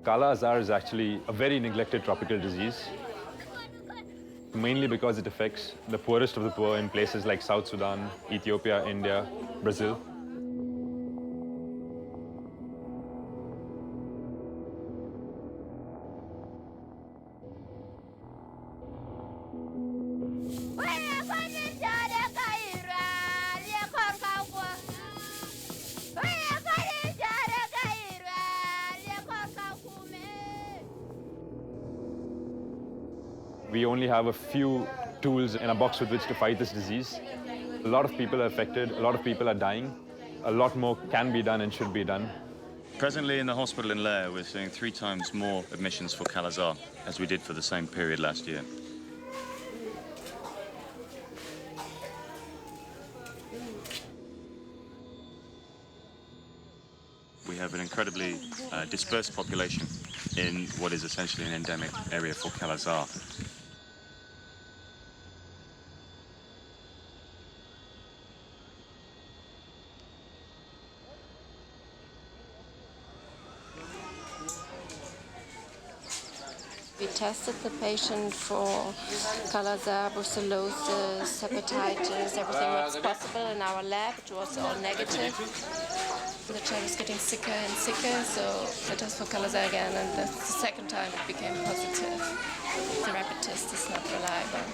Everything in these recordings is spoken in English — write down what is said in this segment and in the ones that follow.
Kala Azar is actually a very neglected tropical disease, mainly because it affects the poorest of the poor in places like South Sudan, Ethiopia, India, Brazil. We only have a few tools in a box with which to fight this disease. A lot of people are affected, a lot of people are dying. A lot more can be done and should be done. Presently in the hospital in Lair, we're seeing 3 times more admissions for Kala Azar as we did for the same period last year. We have an incredibly dispersed population in what is essentially an endemic area for Kala Azar. We tested the patient for Kala Azar, brucellosis, hepatitis, everything was possible in our lab. It was all negative. The child was getting sicker and sicker, so we tested for Kala Azar again, and that's the second time it became positive. The rapid test is not reliable.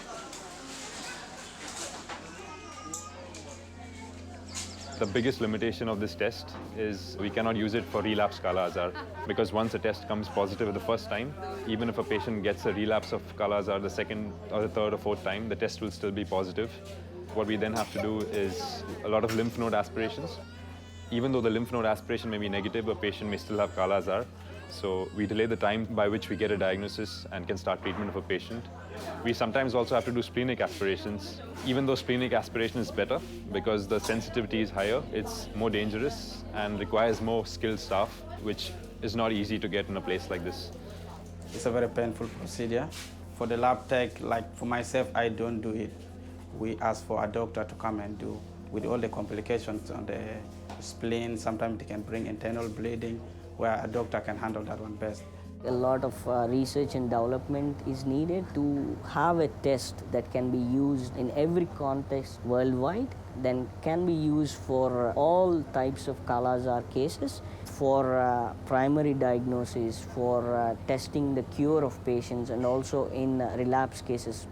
The biggest limitation of this test is we cannot use it for relapse Kala Azar, because once a test comes positive the first time, even if a patient gets a relapse of Kala Azar the second or the third or fourth time, the test will still be positive. What we then have to do is a lot of lymph node aspirations. Even though the lymph node aspiration may be negative, a patient may still have Kala Azar. So we delay the time by which we get a diagnosis and can start treatment of a patient. We sometimes also have to do splenic aspirations. Even though splenic aspiration is better, because the sensitivity is higher, it's more dangerous and requires more skilled staff, which is not easy to get in a place like this. It's a very painful procedure. For the lab tech, like for myself, I don't do it. We ask for a doctor to come and do. With all the complications on the spleen, sometimes it can bring internal bleeding, where a doctor can handle that one best. A lot of research and development is needed to have a test that can be used in every context worldwide, then can be used for all types of Kala Azar cases, for primary diagnosis, for testing the cure of patients, and also in relapse cases.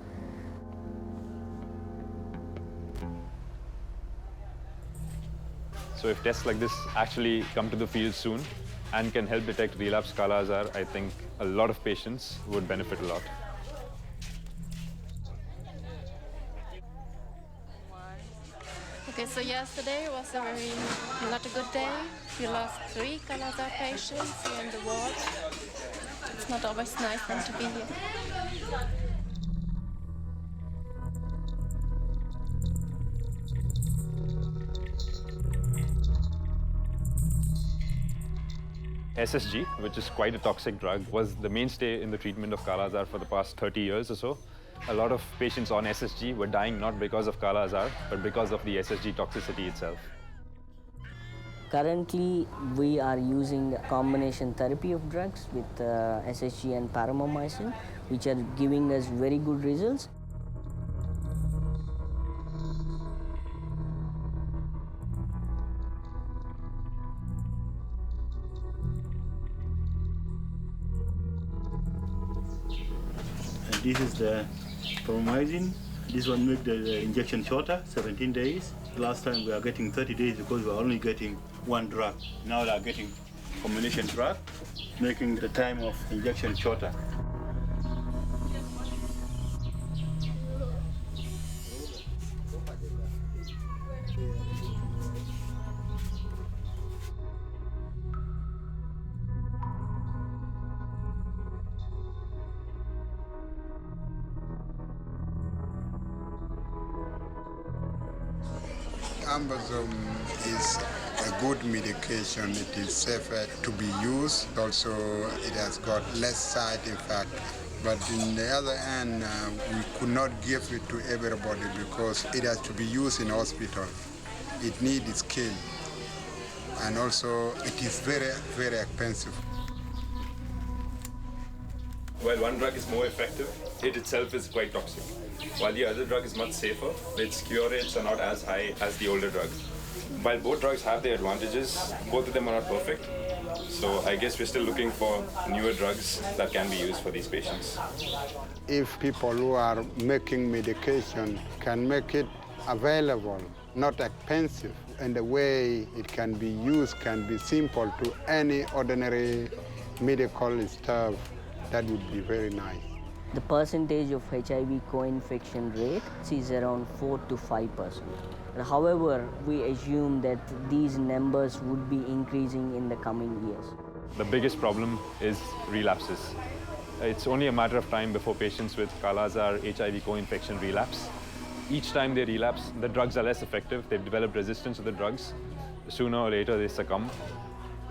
So if tests like this actually come to the field soon and can help detect relapse Kala Azar, I think a lot of patients would benefit a lot. Okay, so yesterday was not a good day. We lost 3 Kala Azar patients here in the ward. It's not always nice for them to be here. SSG, which is quite a toxic drug, was the mainstay in the treatment of Kala Azar for the past 30 years or so. A lot of patients on SSG were dying not because of Kala Azar, but because of the SSG toxicity itself. Currently, we are using a combination therapy of drugs with SSG and paromomycin, which are giving us very good results. This is the promomycin. This one makes the injection shorter, 17 days. Last time we are getting 30 days because we are only getting one drug. Now they are getting combination drug, making the time of injection shorter. Ambazome is a good medication. It is safer to be used. Also, it has got less side effect. But on the other hand, we could not give it to everybody because it has to be used in hospital. It needs skill. And also, it is very, very expensive. While one drug is more effective, it itself is quite toxic. While the other drug is much safer, its cure rates are not as high as the older drug. While both drugs have their advantages, both of them are not perfect. So I guess we're still looking for newer drugs that can be used for these patients. If people who are making medication can make it available, not expensive, and the way it can be used can be simple to any ordinary medical staff, that would be very nice. The percentage of HIV co-infection rate is around 4 to 5%. However, we assume that these numbers would be increasing in the coming years. The biggest problem is relapses. It's only a matter of time before patients with Kala-Azar HIV co-infection relapse. Each time they relapse, the drugs are less effective. They've developed resistance to the drugs. Sooner or later, they succumb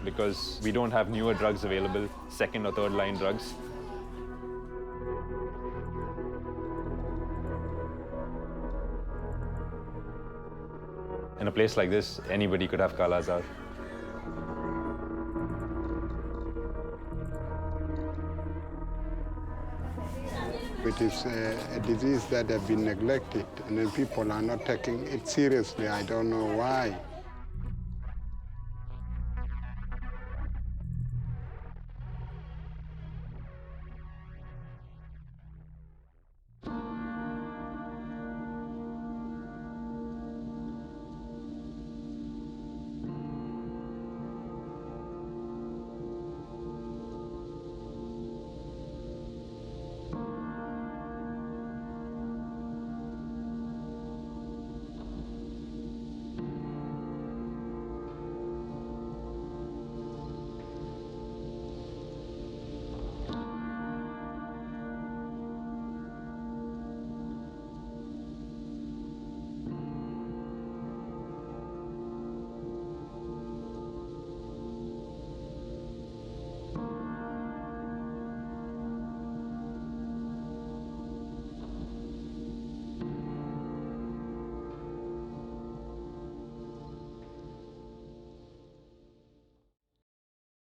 because we don't have newer drugs available, second or third line drugs. In a place like this, anybody could have Kala-Azar. It is a disease that has been neglected, and then people are not taking it seriously. I don't know why.